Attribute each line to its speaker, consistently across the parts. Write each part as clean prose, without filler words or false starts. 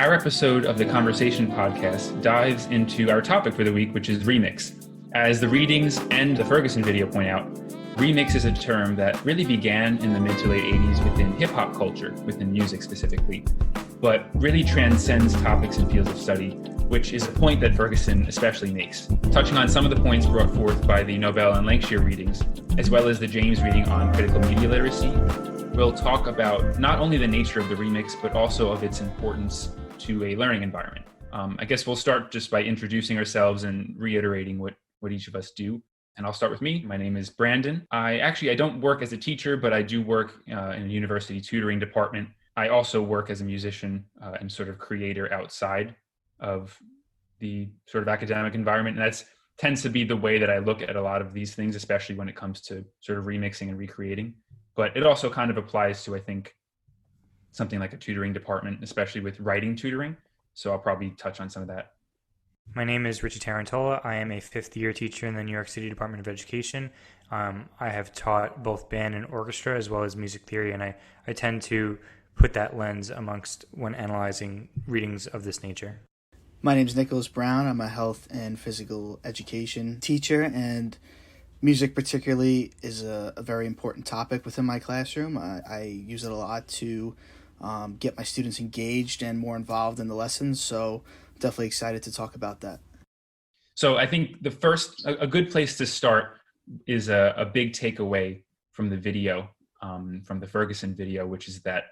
Speaker 1: Our episode of the Conversation podcast dives into our topic for the week, which is remix. As the readings and the Ferguson video point out, remix is a term that really began in the mid to late 80s within hip-hop culture, within music specifically, but really transcends topics and fields of study, which is a point that Ferguson especially makes, touching on some of the points brought forth by the Knobel and Lankshear readings, as well as the James reading on critical media literacy. We'll talk about not only the nature of the remix, but also of its importance to a learning environment. I guess we'll start just by introducing ourselves and reiterating what each of us do. And I'll start with me. My name is Branden. I don't work as a teacher, but I do work in a university tutoring department. I also work as a musician and sort of creator outside of the sort of academic environment. And that tends to be the way that I look at a lot of these things, especially when it comes to sort of remixing and recreating. But it also kind of applies to, I think, something like a tutoring department, especially with writing tutoring. So I'll probably touch on some of that.
Speaker 2: My name is Richie Tarantola. I am a fifth-year teacher in the New York City Department of Education. I have taught both band and orchestra as well as music theory, and I tend to put that lens amongst when analyzing readings of this nature.
Speaker 3: My name is Nicholas Brown. I'm a health and physical education teacher, and music particularly is a very important topic within my classroom. I use it a lot to get my students engaged and more involved in the lessons, so definitely excited to talk about that.
Speaker 1: So I think a good place to start is a big takeaway from the video, from the Ferguson video, which is that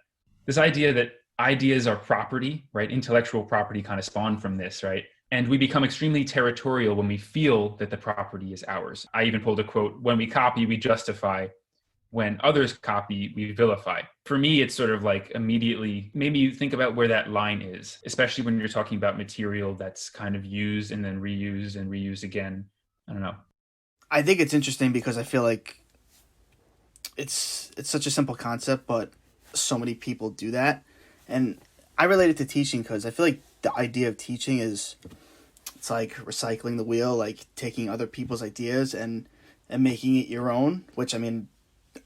Speaker 1: this idea that ideas are property, right? Intellectual property kind of spawned from this, right? And we become extremely territorial when we feel that the property is ours. I even pulled a quote, when we copy, we justify. When others copy, we vilify. For me, it's sort of like immediately, maybe you think about where that line is, especially when you're talking about material that's kind of used and then reused and reused again. I don't know.
Speaker 3: I think it's interesting because I feel like it's such a simple concept, but so many people do that. And I relate it to teaching because I feel like the idea of teaching it's like recycling the wheel, like taking other people's ideas and making it your own, which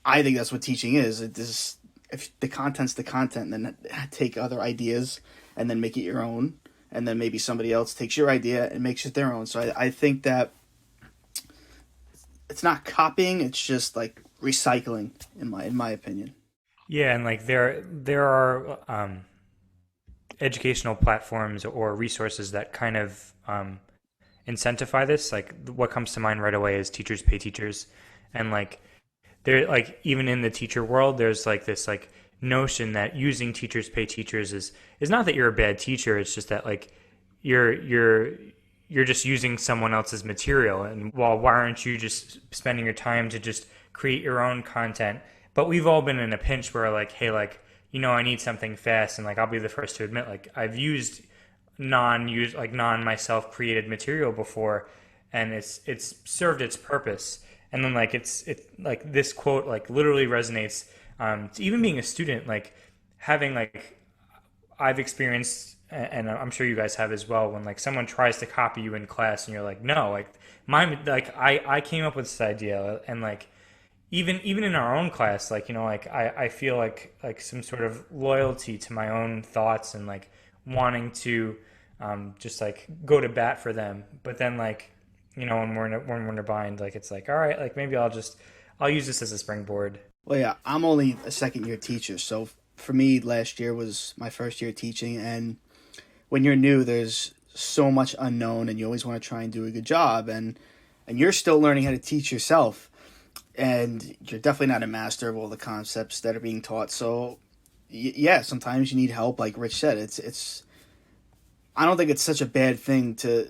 Speaker 3: I think that's what teaching is. If the content's the content, then take other ideas and then make it your own. And then maybe somebody else takes your idea and makes it their own. So I think that it's not copying, it's just like recycling in my opinion.
Speaker 2: Yeah, and like there are educational platforms or resources that kind of incentivize this. Like what comes to mind right away is Teachers Pay Teachers, and like there, like even in the teacher world, there's like this like notion that using Teachers Pay Teachers is not that you're a bad teacher. It's just that like you're just using someone else's material, and why aren't you just spending your time to just create your own content? But we've all been in a pinch where like, hey, like, I need something fast, and like I'll be the first to admit, like I've used non myself created material before, and it's served its purpose. And then like it's like this quote like literally resonates to even being a student, like having like I've experienced, and I'm sure you guys have as well, when like someone tries to copy you in class and you're like, no, like I came up with this idea, and like even in our own class, like like I feel like some sort of loyalty to my own thoughts and like wanting to just like go to bat for them. But then like when we're in a bind, like it's like, all right, like maybe I'll use this as a springboard.
Speaker 3: Well, yeah, I'm only a second year teacher, so for me last year was my first year teaching, and when you're new, there's so much unknown, and you always want to try and do a good job, and you're still learning how to teach yourself. And you're definitely not a master of all the concepts that are being taught. So, yeah, sometimes you need help. Like Rich said, it's. I don't think it's such a bad thing to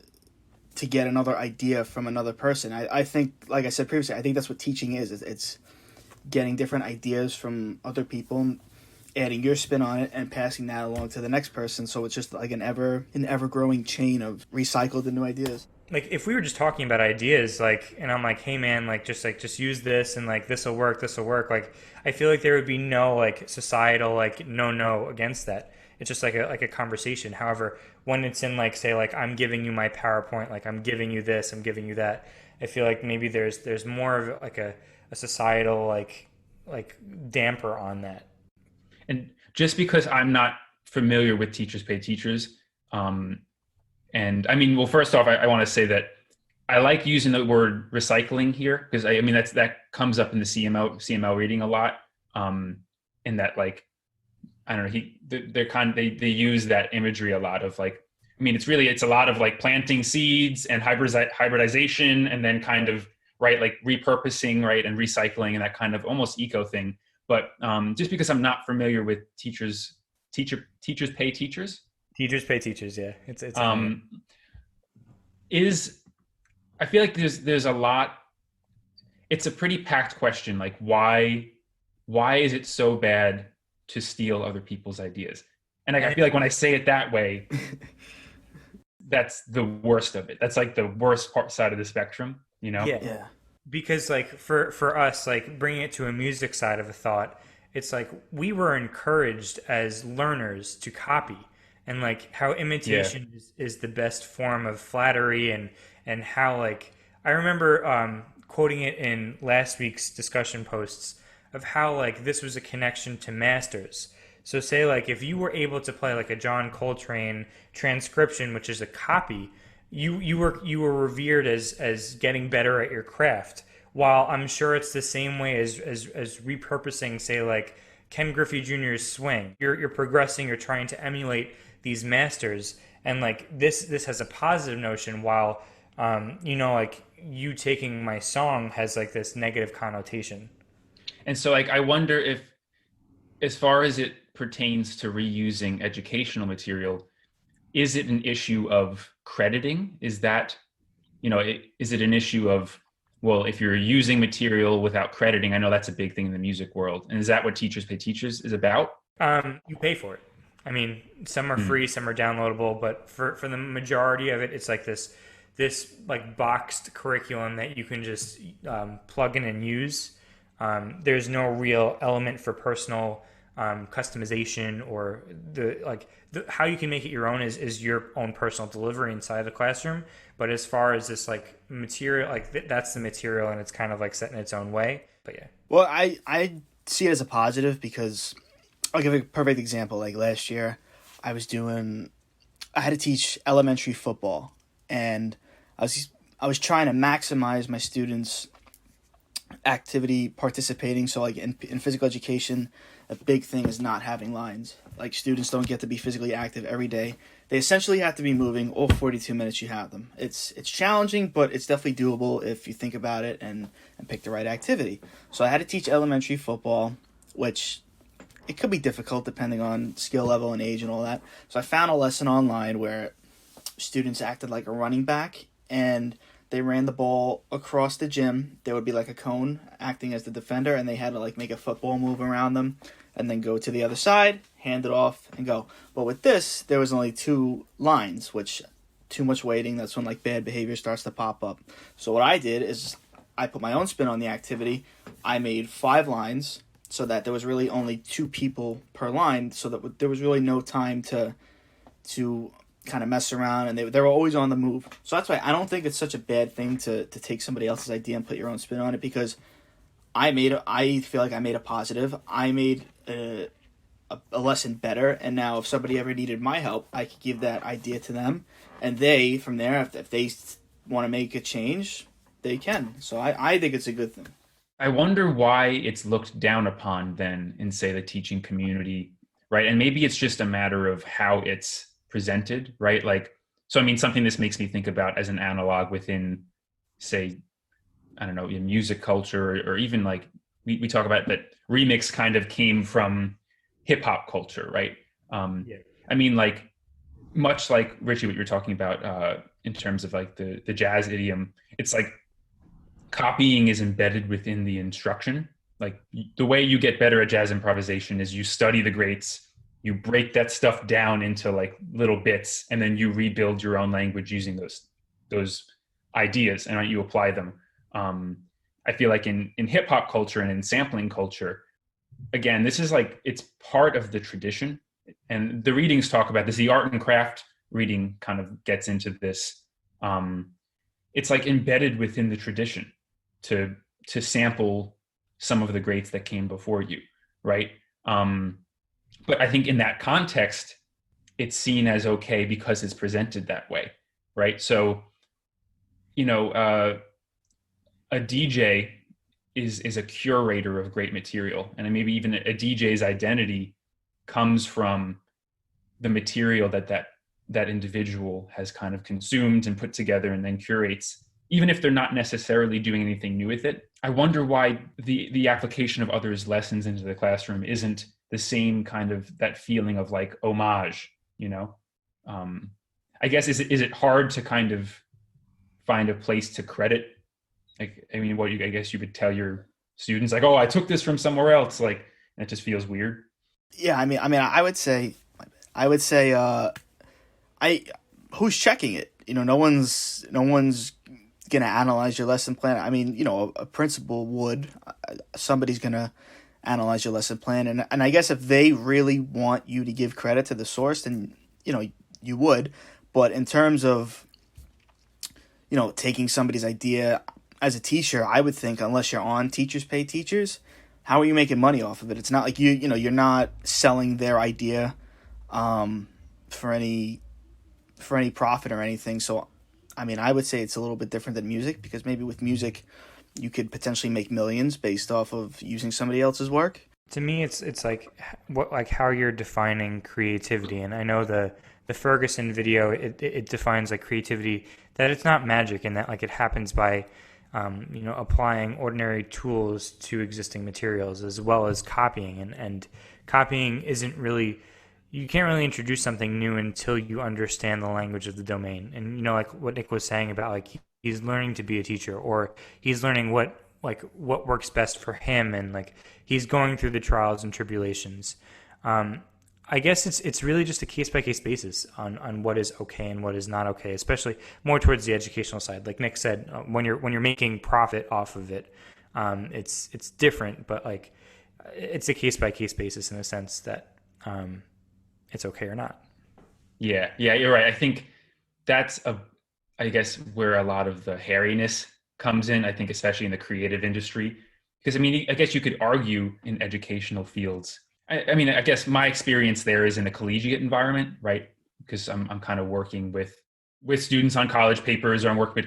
Speaker 3: get another idea from another person. I think, like I said previously, I think that's what teaching is. It's getting different ideas from other people, adding your spin on it, and passing that along to the next person. So it's just like an ever growing chain of recycled and new ideas.
Speaker 2: Like if we were just talking about ideas, like, and I'm like, hey man, just use this, and like this will work. Like I feel like there would be no like societal like no against that. It's just like a conversation. However, when it's in like, say like I'm giving you my PowerPoint, like I'm giving you this, I'm giving you that, I feel like maybe there's more of like a societal like damper on that.
Speaker 1: And just because I'm not familiar with Teachers Pay Teachers. And I mean, well, first off, I want to say that I like using the word recycling here, because I mean, that comes up in the CML reading a lot. In that, like, I don't know, they use that imagery a lot of, like, I mean, it's a lot of like planting seeds and hybridization, and then kind of, right, like repurposing, right, and recycling, and that kind of almost eco thing. But just because I'm not familiar with teachers pay teachers.
Speaker 2: Teachers pay teachers. Yeah, it's
Speaker 1: is I feel like there's a lot. It's a pretty packed question. Like, why is it so bad to steal other people's ideas? And I feel like when I say it that way, that's the worst of it. That's like the worst side of the spectrum, you know?
Speaker 2: Yeah. Because like for us, like bringing it to a music side of a thought, it's like we were encouraged as learners to copy, and like how imitation is the best form of flattery, and how, like, I remember quoting it in last week's discussion posts of how, like, this was a connection to masters. So say, like, if you were able to play like a John Coltrane transcription, which is a copy, you were revered as getting better at your craft. While I'm sure it's the same way as repurposing, say, like Ken Griffey Jr.'s swing. You're progressing. You're trying to emulate these masters, and like this has a positive notion. While like you taking my song has like this negative connotation.
Speaker 1: And so, like, I wonder if, as far as it pertains to reusing educational material, is it an issue of crediting? Is that, is it an issue of, well, if you're using material without crediting? I know that's a big thing in the music world. And is that what Teachers Pay Teachers is about?
Speaker 2: You pay for it. I mean, some are free, some are downloadable, but for the majority of it, it's like this like boxed curriculum that you can just plug in and use. There's no real element for personal customization, or how you can make it your own is your own personal delivery inside the classroom. But as far as this like material, like that's the material, and it's kind of like set in its own way. But yeah.
Speaker 3: Well, I see it as a positive, because I'll give a perfect example. Like last year, I had to teach elementary football, and I was trying to maximize my students' activity participating. So like in physical education, a big thing is not having lines. Like, students don't get to be physically active every day. They essentially have to be moving all 42 minutes you have them. It's challenging, but it's definitely doable if you think about it and pick the right activity. So I had to teach elementary football, which it could be difficult depending on skill level and age and all that. So I found a lesson online where students acted like a running back, and they ran the ball across the gym. There would be like a cone acting as the defender, and they had to like make a football move around them and then go to the other side, hand it off, and go. But with this, there was only 2 lines, which too much waiting. That's when like bad behavior starts to pop up. So what I did is I put my own spin on the activity. I made 5 lines so that there was really only 2 people per line, so that there was really no time to kind of mess around, and they were always on the move. So that's why I don't think it's such a bad thing to take somebody else's idea and put your own spin on it, because I feel like I made a positive. I made a lesson better, and now if somebody ever needed my help, I could give that idea to them, and they, from there, if they want to make a change, they can. So I think it's a good thing.
Speaker 1: I wonder why it's looked down upon then in, say, the teaching community, right? And maybe it's just a matter of how it's presented, right? Like, so I mean, something this makes me think about as an analog within, say, I don't know, in music culture, or even like we talk about that remix kind of came from hip hop culture, right? I mean, like, much like Richie, what you're talking about in terms of like the jazz idiom, it's like copying is embedded within the instruction. Like, the way you get better at jazz improvisation is you study the greats, you break that stuff down into like little bits, and then you rebuild your own language using those ideas, and you apply them. I feel like in hip hop culture and in sampling culture, again, this is like, it's part of the tradition, and the readings talk about this. The art and craft reading kind of gets into this. It's like embedded within the tradition to sample some of the greats that came before you, right? But I think in that context, it's seen as okay because it's presented that way, right? So, a DJ is a curator of great material, and maybe even a DJ's identity comes from the material that individual has kind of consumed and put together and then curates, even if they're not necessarily doing anything new with it. I wonder why the application of others' lessons into the classroom isn't the same kind of that feeling of like homage, I guess, is it hard to kind of find a place to credit? Like, I mean, I guess you would tell your students like, oh, I took this from somewhere else. Like, and it just feels weird.
Speaker 3: Yeah. I would say, who's checking it? No one's going to analyze your lesson plan. I mean, a principal would, somebody's going to analyze your lesson plan. And I guess if they really want you to give credit to the source, then, you would. But in terms of, taking somebody's idea as a teacher, I would think unless you're on Teachers Pay Teachers, how are you making money off of it? It's not like you're not selling their idea for any profit or anything. So, I mean, I would say it's a little bit different than music, because maybe with music you could potentially make millions based off of using somebody else's work.
Speaker 2: To me, it's like how you're defining creativity. And I know the Ferguson video, it defines like creativity, that it's not magic, and that like it happens by applying ordinary tools to existing materials, as well as copying. And copying isn't really, you can't really introduce something new until you understand the language of the domain. And like what Nick was saying about like he's learning to be a teacher, or he's learning what works best for him, and like he's going through the trials and tribulations. I guess it's really just a case-by-case basis on what is okay and what is not okay, especially more towards the educational side. Like Nick said, when you're making profit off of it, it's different, but like it's a case-by-case basis in the sense that it's okay or not.
Speaker 1: Yeah, you're right. I think that's I guess where a lot of the hairiness comes in, I think, especially in the creative industry. Because, I mean, I guess you could argue in educational fields. I mean, I guess my experience there is in a collegiate environment, right? Because I'm kind of working with students on college papers, or I'm working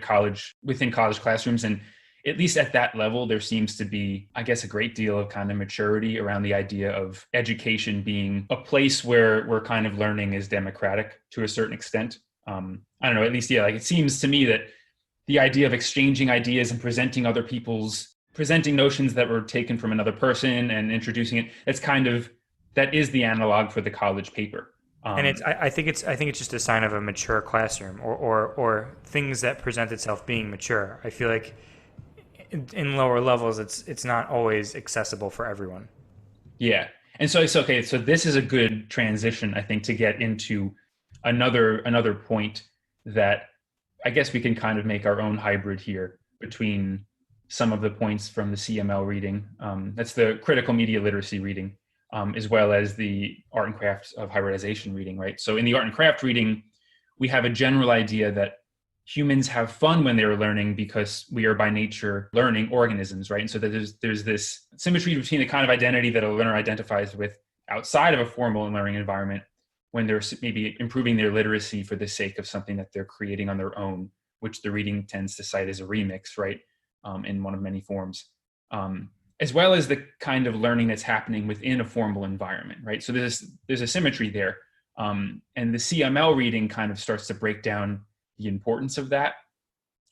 Speaker 1: within college classrooms. And at least at that level, there seems to be, I guess, a great deal of kind of maturity around the idea of education being a place where kind of learning is democratic to a certain extent. I don't know, at least, yeah, like it seems to me that the idea of exchanging ideas and presenting notions that were taken from another person and introducing it, that is the analog for the college paper.
Speaker 2: And I think it's just a sign of a mature classroom, or things that present itself being mature. I feel like in lower levels, it's not always accessible for everyone.
Speaker 1: Yeah. And so it's okay. So this is a good transition, I think, to get into another point that I guess we can kind of make our own hybrid here between some of the points from the CML reading. That's the critical media literacy reading, as well as the art and craft of hybridization reading, right? So in the art and craft reading, we have a general idea that humans have fun when they're learning because we are by nature learning organisms, right? And so there's this symmetry between the kind of identity that a learner identifies with outside of a formal learning environment, when they're maybe improving their literacy for the sake of something that they're creating on their own, which the reading tends to cite as a remix, right? In one of many forms, as well as the kind of learning that's happening within a formal environment, right? So there's a symmetry there. And the CML reading kind of starts to break down the importance of that,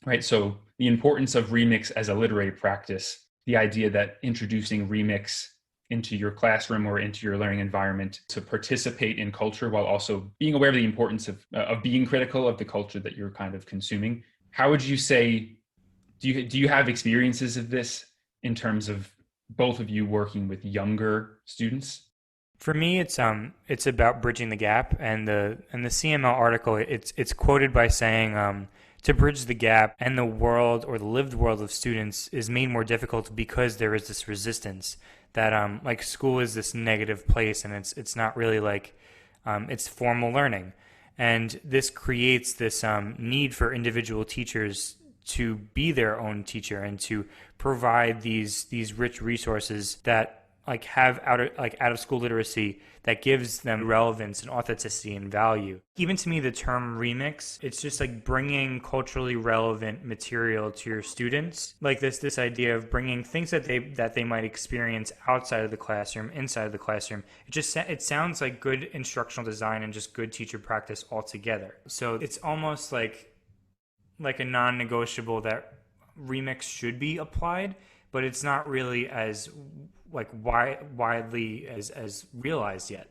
Speaker 1: right? So the importance of remix as a literary practice, the idea that introducing remix into your classroom or into your learning environment to participate in culture while also being aware of the importance of being critical of the culture that you're kind of consuming. How would you say, do you have experiences of this in terms of both of you working with younger students?
Speaker 2: For me, it's about bridging the gap, and the CML article, it's quoted by saying to bridge the gap, and the world or the lived world of students is made more difficult because there is this resistance that like school is this negative place, and it's not really like it's formal learning, and this creates this need for individual teachers to be their own teacher and to provide these rich resources that like have out of school literacy that gives them relevance and authenticity and value. Even to me, the term remix, it's just like bringing culturally relevant material to your students. Like this idea of bringing things that they might experience outside of the classroom, inside of the classroom. It sounds like good instructional design and just good teacher practice altogether. So it's almost like a non-negotiable that remix should be applied, but it's not really as like widely as realized yet.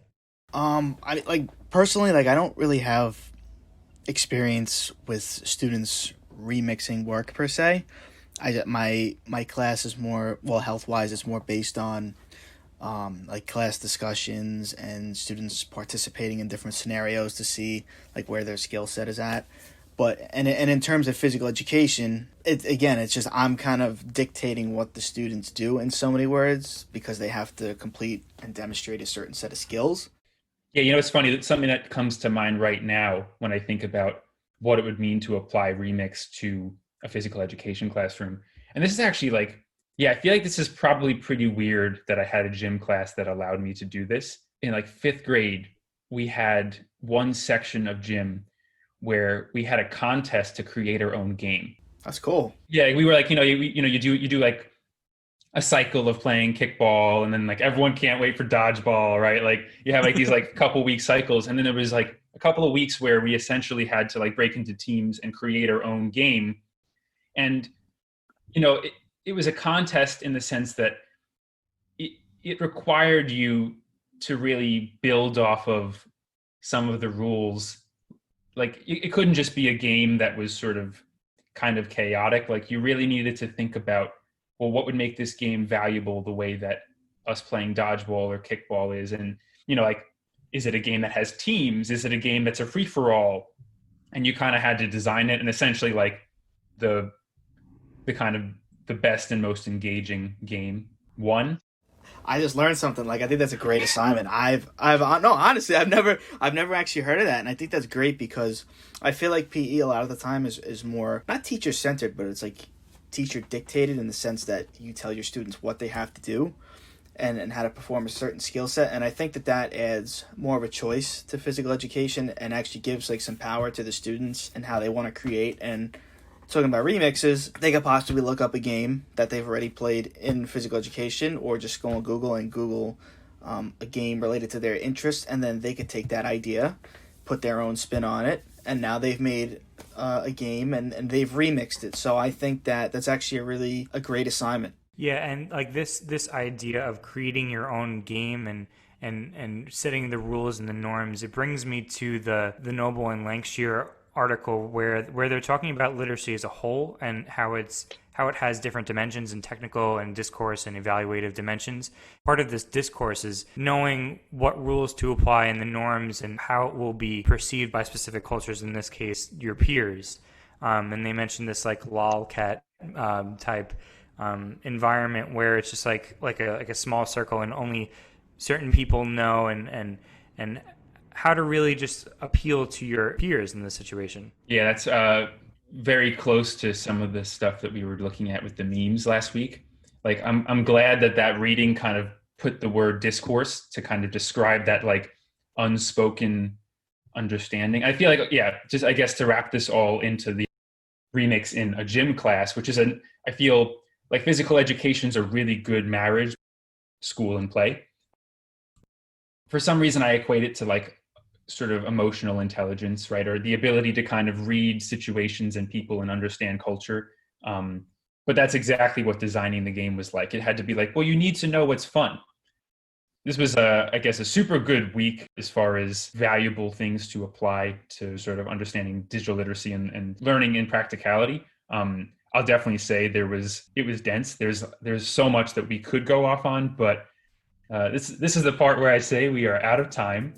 Speaker 3: I like personally, like I don't really have experience with students remixing work per se. My class is more, well, health wise, it's more based on like class discussions and students participating in different scenarios to see like where their skill set is at. But and in terms of physical education, it's just I'm kind of dictating what the students do in so many words because they have to complete and demonstrate a certain set of skills.
Speaker 1: Yeah, it's funny. That's something that comes to mind right now when I think about what it would mean to apply remix to a physical education classroom. And this is actually like, yeah, I feel like this is probably pretty weird that I had a gym class that allowed me to do this. In like 5th grade, we had one section of gym where we had a contest to create our own game.
Speaker 3: That's cool.
Speaker 1: Yeah, we were like, you do like a cycle of playing kickball, and then like everyone can't wait for dodgeball, right? Like you have like these like couple week cycles, and then there was like a couple of weeks where we essentially had to like break into teams and create our own game. And it was a contest in the sense that it required you to really build off of some of the rules. Like it couldn't just be a game that was sort of kind of chaotic. Like you really needed to think about, well, what would make this game valuable the way that us playing dodgeball or kickball is? And, like, is it a game that has teams? Is it a game that's a free for all? And you kind of had to design it, and essentially like the kind of the best and most engaging game won.
Speaker 3: I just learned something. Like I think that's a great assignment. Honestly, I've never actually heard of that, and I think that's great because I feel like PE a lot of the time is more not teacher centered, but it's like teacher dictated in the sense that you tell your students what they have to do and how to perform a certain skill set. And I think that adds more of a choice to physical education and actually gives like some power to the students and how they want to create. And talking about remixes, they could possibly look up a game that they've already played in physical education, or just go on Google and Google a game related to their interest, and then they could take that idea, put their own spin on it, and now they've made a game and they've remixed it. So I think that's actually a great assignment.
Speaker 2: Yeah, and like this idea of creating your own game and setting the rules and the norms, it brings me to the Knobel and Lankshear article where they're talking about literacy as a whole and how it has different dimensions and technical and discourse and evaluative dimensions. Part of this discourse is knowing what rules to apply and the norms and how it will be perceived by specific cultures, in this case your peers. And they mentioned this like lolcat type environment where it's just like a small circle and only certain people know and how to really just appeal to your peers in this situation.
Speaker 1: Yeah, that's very close to some of the stuff that we were looking at with the memes last week. Like, I'm glad that reading kind of put the word discourse to kind of describe that like unspoken understanding. I feel like, yeah, just I guess to wrap this all into the remix in a gym class, which is I feel like physical education is a really good marriage, school and play. For some reason, I equate it to like sort of emotional intelligence, right? Or the ability to kind of read situations and people and understand culture. But that's exactly what designing the game was like. It had to be like, well, you need to know what's fun. This was, I guess, a super good week as far as valuable things to apply to sort of understanding digital literacy and learning in practicality. I'll definitely say it was dense. There's so much that we could go off on, but this is the part where I say we are out of time.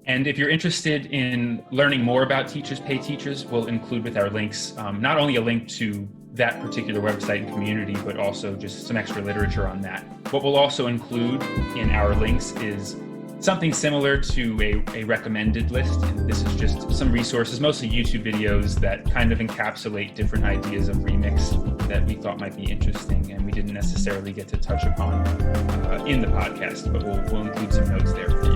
Speaker 1: And if you're interested in learning more about Teachers Pay Teachers, we'll include with our links, not only a link to that particular website and community, but also just some extra literature on that. What we'll also include in our links is something similar to a recommended list. And this is just some resources, mostly YouTube videos that kind of encapsulate different ideas of remix that we thought might be interesting and we didn't necessarily get to touch upon in the podcast, but we'll include some notes there for you.